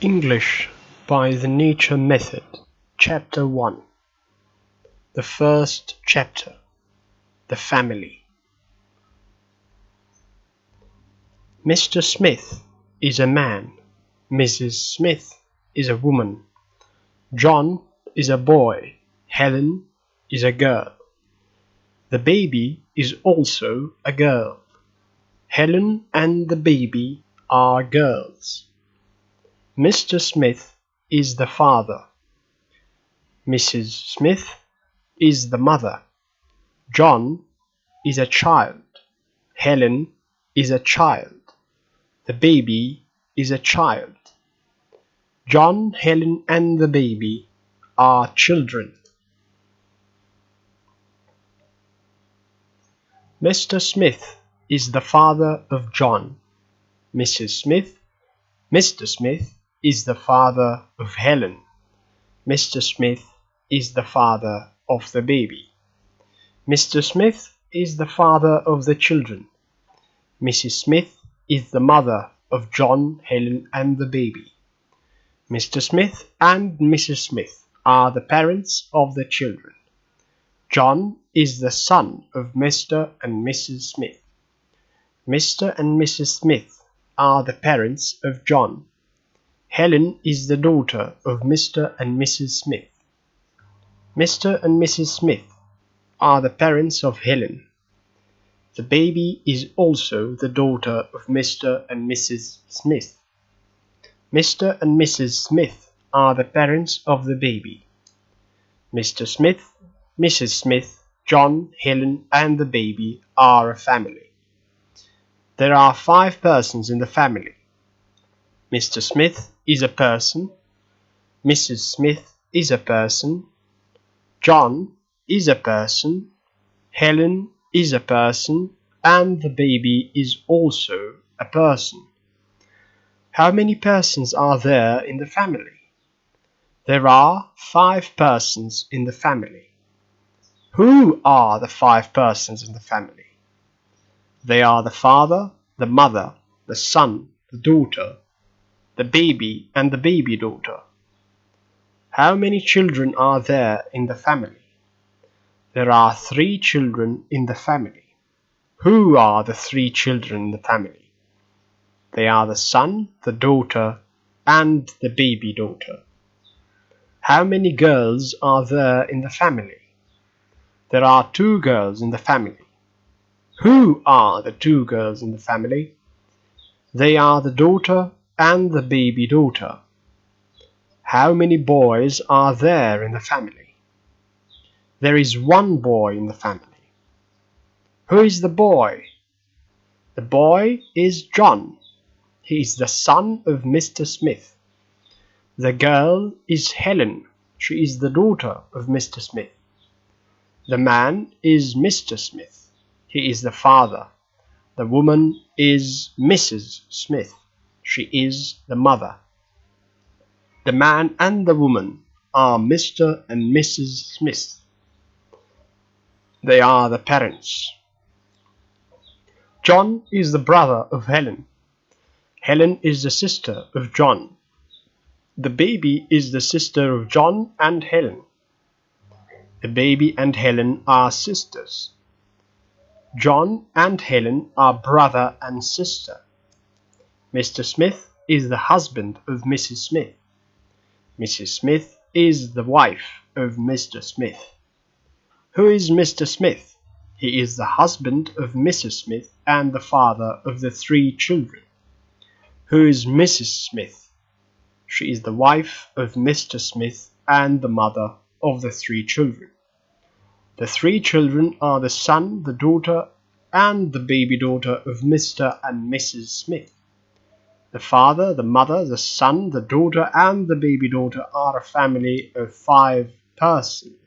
English by the Nature Method, Chapter 1. The first chapter, The Family. Mr. Smith is a man, Mrs. Smith is a woman, John is a boy, Helen is a girl. The baby is also a girl. Helen and the baby are girls. Mr. Smith is the father. Mrs. Smith is the mother. John is a child. Helen is a child. The baby is a child. John, Helen, and the baby are children. Mr. Smith is the father of John. Mr. Smith is the father of Helen. Mr. Smith is the father of the baby. Mr. Smith is the father of the children. Mrs. Smith is the mother of John, Helen, and the baby. Mr. Smith and Mrs. Smith are the parents of the children. John is the son of Mr. and Mrs. Smith. Mr. and Mrs. Smith are the parents of John. Helen is the daughter of Mr. and Mrs. Smith. Mr. and Mrs. Smith are the parents of Helen. The baby is also the daughter of Mr. and Mrs. Smith. Mr. and Mrs. Smith are the parents of the baby. Mr. Smith, Mrs. Smith, John, Helen, and the baby are a family. There are 5 persons in the family. Mr. Smith is a person. Mrs. Smith is a person. John is a person. Helen is a person. And the baby is also a person. How many persons are there in the family? There are 5 persons in the family. Who are the 5 persons in the family? They are the father, the mother, the son, the daughter, the baby, and the baby daughter. How many children are there in the family? There are 3 children in the family. Who are the 3 children in the family? They are the son, the daughter, and the baby daughter. How many girls are there in the family? There are 2 girls in the family. Who are the 2 girls in the family? They are the daughter and the baby daughter. How many boys are there in the family? There is 1 boy in the family. Who is the boy? The boy is John. He is the son of Mr. Smith. The girl is Helen. She is the daughter of Mr. Smith. The man is Mr. Smith. He is the father. The woman is Mrs. Smith. She is the mother. The man and the woman are Mr. and Mrs. Smith. They are the parents. John is the brother of Helen. Helen is the sister of John. The baby is the sister of John and Helen. The baby and Helen are sisters. John and Helen are brother and sister. Mr. Smith is the husband of Mrs. Smith. Mrs. Smith is the wife of Mr. Smith. Who is Mr. Smith? He is the husband of Mrs. Smith and the father of the 3 children. Who is Mrs. Smith? She is the wife of Mr. Smith and the mother of the 3 children. The 3 children are the son, the daughter, and the baby daughter of Mr. and Mrs. Smith. The father, the mother, the son, the daughter, and the baby daughter are a family of 5 persons.